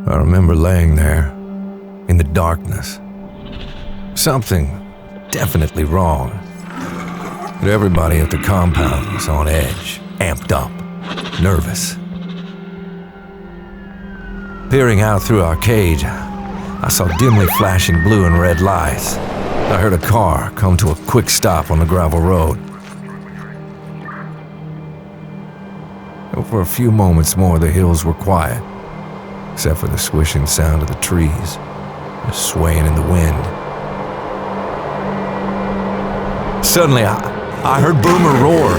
I remember laying there in the darkness. Something definitely wrong. But everybody at the compound was on edge, amped up, nervous. Peering out through our cage, I saw dimly flashing blue and red lights. I heard a car come to a quick stop on the gravel road. For a few moments more, the hills were quiet, except for the swishing sound of the trees, just swaying in the wind. Suddenly, I heard Boomer roar,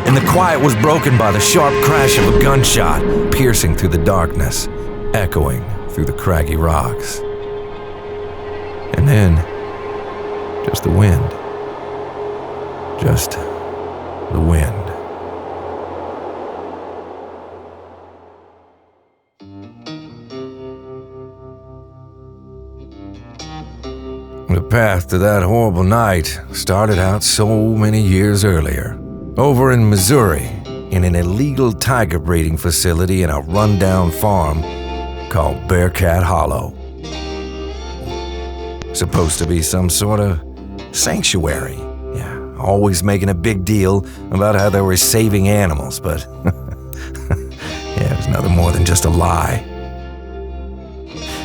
and the quiet was broken by the sharp crash of a gunshot piercing through the darkness, echoing through the craggy rocks. And then, just the wind. Just the wind. The path to that horrible night started out so many years earlier, over in Missouri, in an illegal tiger breeding facility in a rundown farm called Bearcat Hollow. Supposed to be some sort of sanctuary. Yeah, always making a big deal about how they were saving animals, but yeah, it was nothing more than just a lie.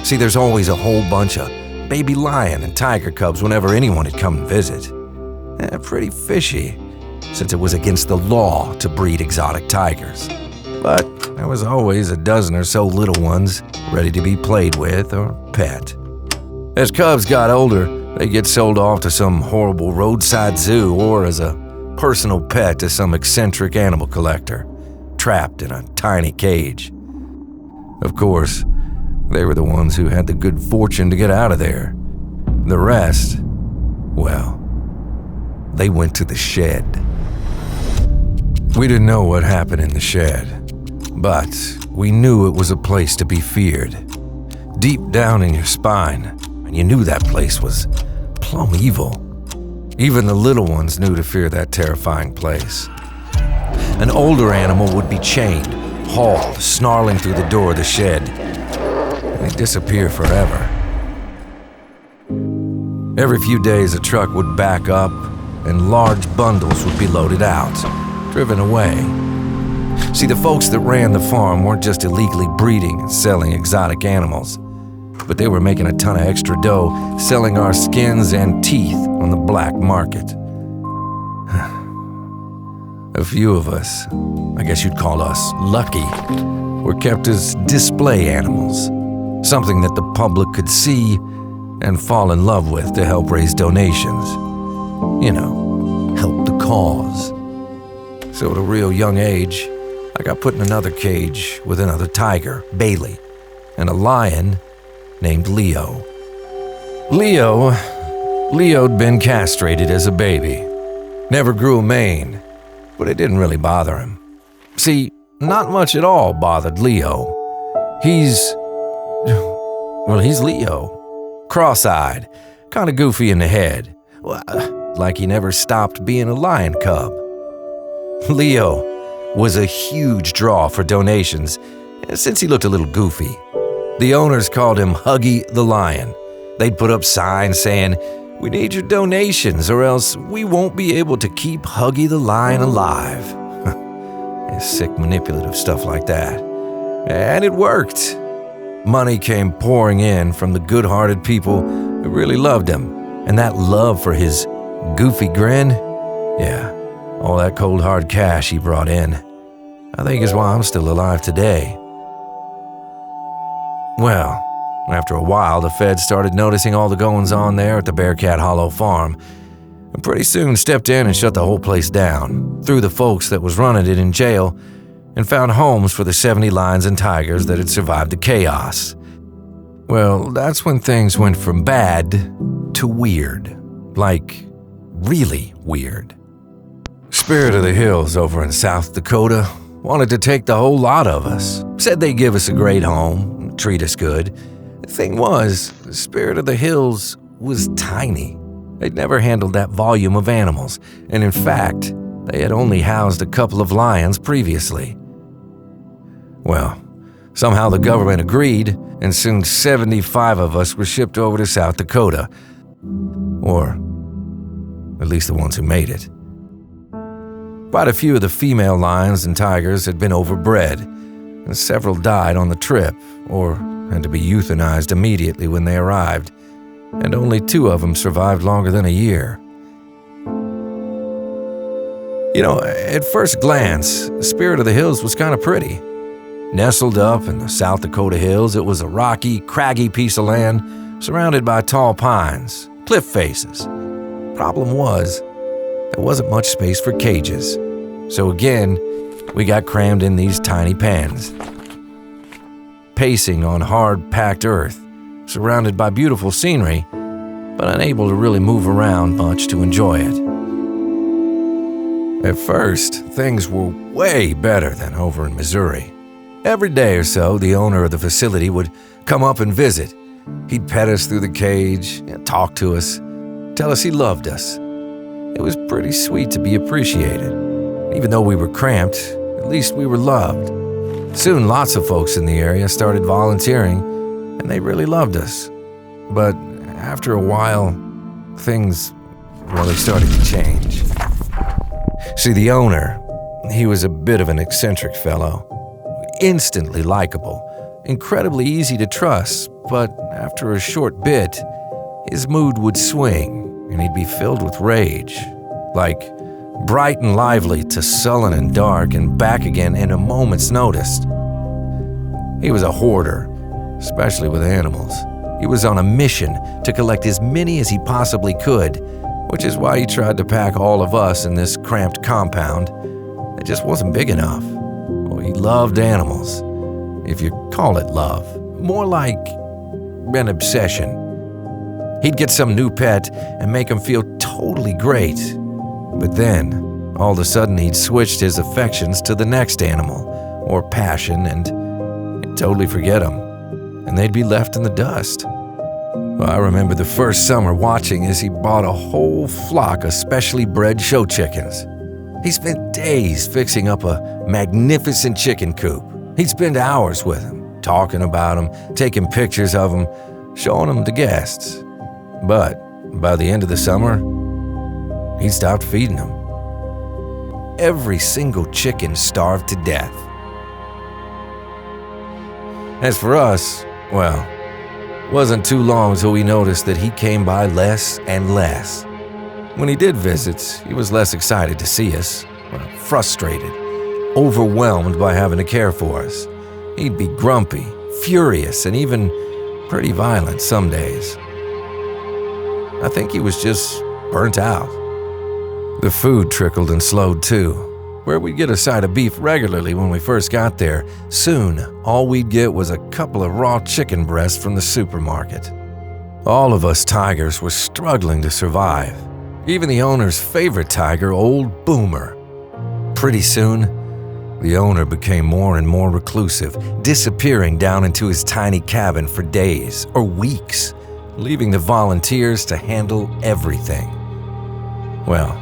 See, there's always a whole bunch of baby lion and tiger cubs whenever anyone had come and visit. Pretty fishy, since it was against the law to breed exotic tigers. But there was always a dozen or so little ones ready to be played with or pet. As cubs got older, they'd get sold off to some horrible roadside zoo or as a personal pet to some eccentric animal collector, trapped in a tiny cage. Of course, they were the ones who had the good fortune to get out of there. The rest, well, they went to the shed. We didn't know what happened in the shed, but we knew it was a place to be feared. Deep down in your spine, and you knew that place was plumb evil. Even the little ones knew to fear that terrifying place. An older animal would be chained, hauled, snarling through the door of the shed. They'd disappear forever. Every few days, a truck would back up and large bundles would be loaded out, driven away. See, the folks that ran the farm weren't just illegally breeding and selling exotic animals, but they were making a ton of extra dough selling our skins and teeth on the black market. A few of us, I guess you'd call us lucky, were kept as display animals. Something that the public could see and fall in love with to help raise donations. You know, help the cause. So at a real young age, I got put in another cage with another tiger, Bailey, and a lion named Leo. Leo'd been castrated as a baby. Never grew a mane, but it didn't really bother him. See, not much at all bothered Leo. He's Leo. Cross-eyed, kind of goofy in the head. Like he never stopped being a lion cub. Leo was a huge draw for donations since he looked a little goofy. The owners called him Huggy the Lion. They'd put up signs saying, "We need your donations or else we won't be able to keep Huggy the Lion alive." Sick manipulative stuff like that. And it worked. Money came pouring in from the good-hearted people who really loved him. And that love for his goofy grin, yeah, all that cold hard cash he brought in, I think is why I'm still alive today. Well, after a while, the feds started noticing all the goings-on there at the Bearcat Hollow farm, and pretty soon stepped in and shut the whole place down, threw the folks that was running it in jail, and found homes for the 70 lions and tigers that had survived the chaos. Well, that's when things went from bad to weird. Like, really weird. Spirit of the Hills over in South Dakota wanted to take the whole lot of us. Said they'd give us a great home, treat us good. The thing was, the Spirit of the Hills was tiny. They'd never handled that volume of animals, and in fact, they had only housed a couple of lions previously. Well, Somehow the government agreed, and soon 75 of us were shipped over to South Dakota. Or at least the ones who made it. Quite a few of the female lions and tigers had been overbred, and several died on the trip or had to be euthanized immediately when they arrived, and only 2 of them survived longer than a year. At first glance, Spirit of the Hills was kind of pretty. Nestled up in the South Dakota hills, it was a rocky, craggy piece of land surrounded by tall pines, cliff faces. Problem was, there wasn't much space for cages. So again, we got crammed in these tiny pens. Pacing on hard-packed earth, surrounded by beautiful scenery, but unable to really move around much to enjoy it. At first, things were way better than over in Missouri. Every day or so, the owner of the facility would come up and visit. He'd pet us through the cage, talk to us, tell us he loved us. It was pretty sweet to be appreciated. Even though we were cramped, at least we were loved. Soon, lots of folks in the area started volunteering, and they really loved us. But after a while, things really started to change. See, the owner, he was a bit of an eccentric fellow. Instantly likable, incredibly easy to trust, but after a short bit, his mood would swing and he'd be filled with rage. Like bright and lively to sullen and dark and back again in a moment's notice. He was a hoarder, especially with animals. He was on a mission to collect as many as he possibly could, which is why he tried to pack all of us in this cramped compound. It just wasn't big enough. Well, he loved animals, if you call it love. More like an obsession. He'd get some new pet and make him feel totally great. But then, all of a sudden, he'd switched his affections to the next animal or passion and he'd totally forget them, and they'd be left in the dust. Well, I remember the first summer watching as he bought a whole flock of specially bred show chickens. He spent days fixing up a magnificent chicken coop. He'd spend hours with them, talking about them, taking pictures of them, showing them to guests. But by the end of the summer, he stopped feeding them. Every single chicken starved to death. As for us, well, wasn't too long till we noticed that he came by less and less. When he did visit, he was less excited to see us, frustrated, overwhelmed by having to care for us. He'd be grumpy, furious, and even pretty violent some days. I think he was just burnt out. The food trickled and slowed too. Where we'd get a side of beef regularly when we first got there, soon all we'd get was a couple of raw chicken breasts from the supermarket. All of us tigers were struggling to survive. Even the owner's favorite tiger, Old Boomer. Pretty soon, the owner became more and more reclusive, disappearing down into his tiny cabin for days or weeks, leaving the volunteers to handle everything. Well,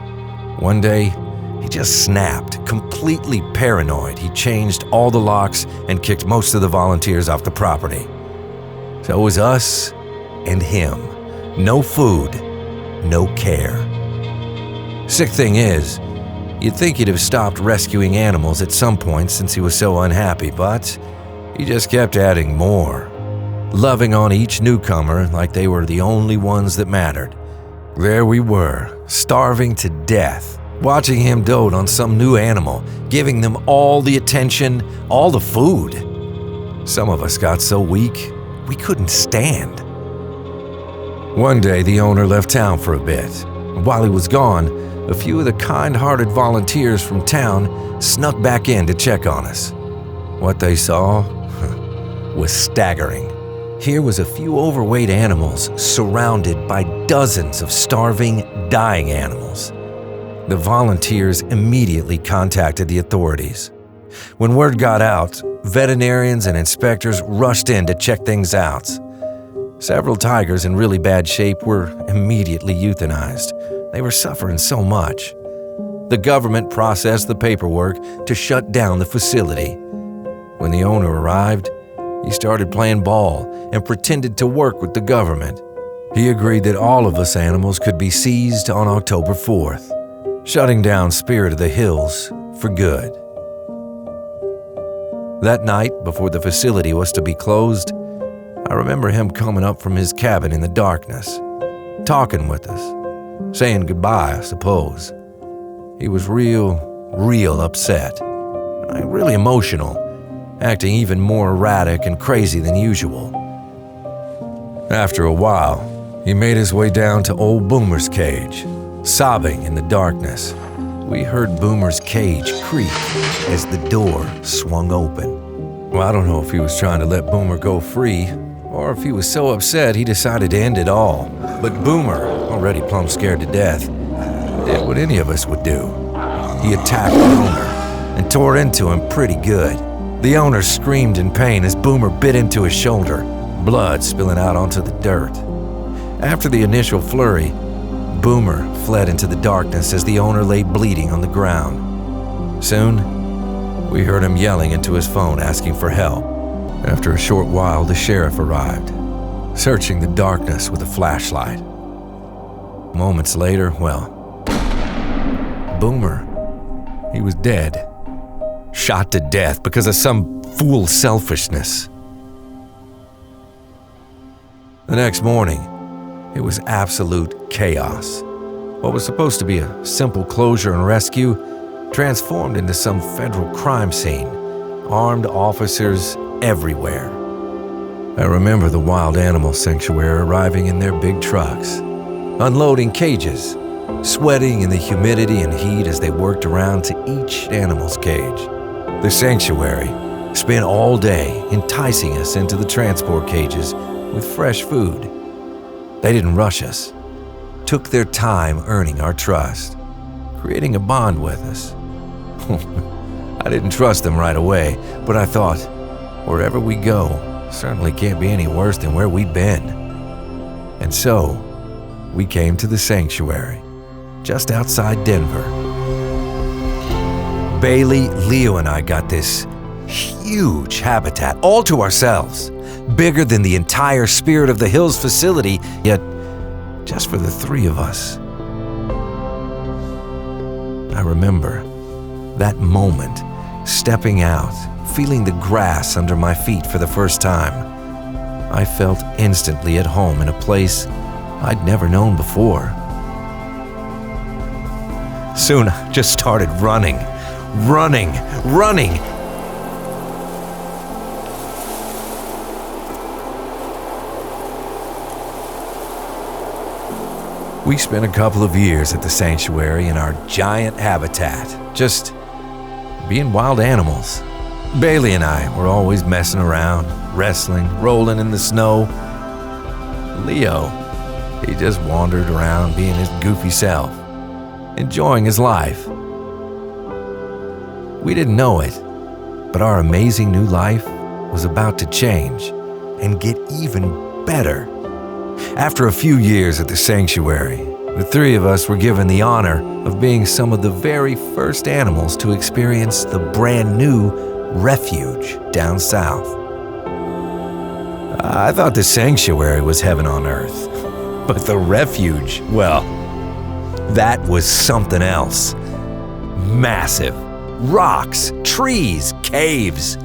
one day, he just snapped, completely paranoid. He changed all the locks and kicked most of the volunteers off the property. So it was us and him. No food, no care. Sick thing is, you'd think he'd have stopped rescuing animals at some point since he was so unhappy, but he just kept adding more, loving on each newcomer like they were the only ones that mattered. There we were, starving to death, watching him dote on some new animal, giving them all the attention, all the food. Some of us got so weak, we couldn't stand. One day, the owner left town for a bit. While he was gone, a few of the kind-hearted volunteers from town snuck back in to check on us. What they saw was staggering. Here was a few overweight animals surrounded by dozens of starving, dying animals. The volunteers immediately contacted the authorities. When word got out, veterinarians and inspectors rushed in to check things out. Several tigers in really bad shape were immediately euthanized. They were suffering so much. The government processed the paperwork to shut down the facility. When the owner arrived, He started playing ball and pretended to work with the government. He agreed that all of us animals could be seized on October 4th, shutting down Spirit of the Hills for good. That night, before the facility was to be closed, I remember him coming up from his cabin in the darkness, talking with us, saying goodbye, I suppose. He was real upset, really emotional, acting even more erratic and crazy than usual. After a while, he made his way down to old Boomer's cage, sobbing in the darkness. We heard Boomer's cage creak as the door swung open. Well, I don't know if he was trying to let Boomer go free, or if he was so upset he decided to end it all. But Boomer, already plumb scared to death, did what any of us would do. He attacked the owner and tore into him pretty good. The owner screamed in pain as Boomer bit into his shoulder, blood spilling out onto the dirt. After the initial flurry, Boomer fled into the darkness as the owner lay bleeding on the ground. Soon, we heard him yelling into his phone asking for help. After a short while, the sheriff arrived, searching the darkness with a flashlight. Moments later, Boomer, he was dead. Shot to death because of some fool's selfishness. The next morning, it was absolute chaos. What was supposed to be a simple closure and rescue transformed into some federal crime scene. Armed officers everywhere. I remember the wild animal sanctuary arriving in their big trucks, unloading cages, sweating in the humidity and heat as they worked around to each animal's cage. The sanctuary spent all day enticing us into the transport cages with fresh food. They didn't rush us, took their time earning our trust, creating a bond with us. I didn't trust them right away, but I thought, wherever we go, certainly can't be any worse than where we'd been. And so, we came to the sanctuary, just outside Denver. Bailey, Leo, and I got this huge habitat all to ourselves, bigger than the entire Spirit of the Hills facility, yet just for the three of us. I remember that moment, stepping out, feeling the grass under my feet for the first time. I felt instantly at home in a place I'd never known before. Soon I just started running. We spent a couple of years at the sanctuary in our giant habitat, just being wild animals. Bailey and I were always messing around, wrestling, rolling in the snow. Leo, he just wandered around being his goofy self, enjoying his life. We didn't know it, but our amazing new life was about to change and get even better. After a few years at the sanctuary, the three of us were given the honor of being some of the very first animals to experience the brand new refuge down south. I thought the sanctuary was heaven on earth, but the refuge, well, that was something else. Massive. Rocks, trees, caves.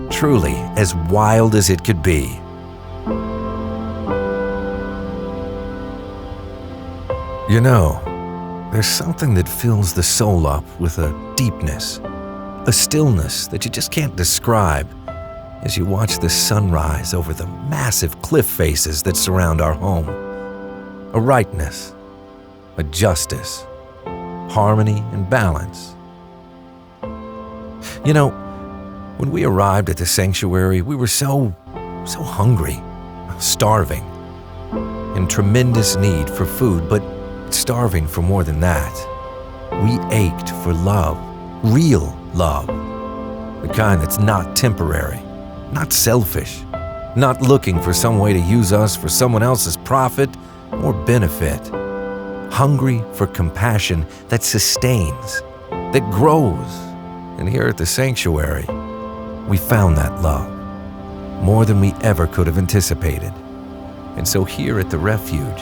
Truly as wild as it could be. You know, there's something that fills the soul up with a deepness, a stillness that you just can't describe as you watch the sunrise over the massive cliff faces that surround our home. A rightness, a justice, harmony and balance. You know, when we arrived at the sanctuary, we were so hungry, starving, in tremendous need for food, but starving for more than that. We ached for love, real love, the kind that's not temporary, not selfish, not looking for some way to use us for someone else's profit or benefit. Hungry for compassion that sustains, that grows. And here at the sanctuary, we found that love. more than we ever could have anticipated. And so here at the refuge,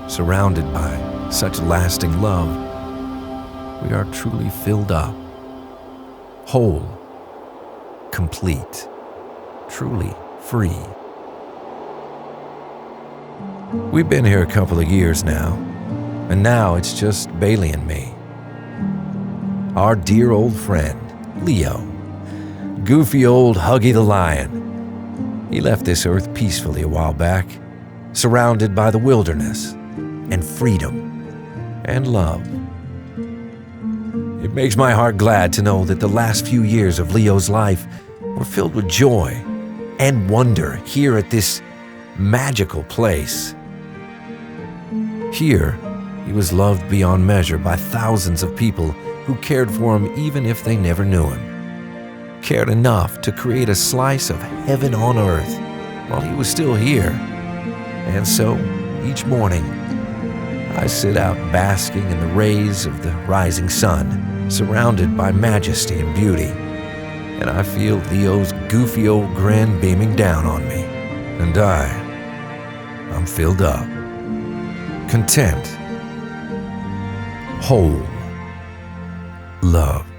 surrounded by such lasting love, we are truly filled up, whole, complete, truly free. We've been here a couple of years now, and now it's just Bailey and me. Our dear old friend, Leo, goofy old Huggy the Lion. He left this earth peacefully a while back, surrounded by the wilderness and freedom and love. It makes my heart glad to know that the last few years of Leo's life were filled with joy and wonder here at this magical place. Here, he was loved beyond measure by thousands of people who cared for him even if they never knew him, cared enough to create a slice of heaven on earth while he was still here. And so, each morning, I sit out basking in the rays of the rising sun, surrounded by majesty and beauty, and I feel Leo's goofy old grin beaming down on me. And I'm filled up, content, whole, love.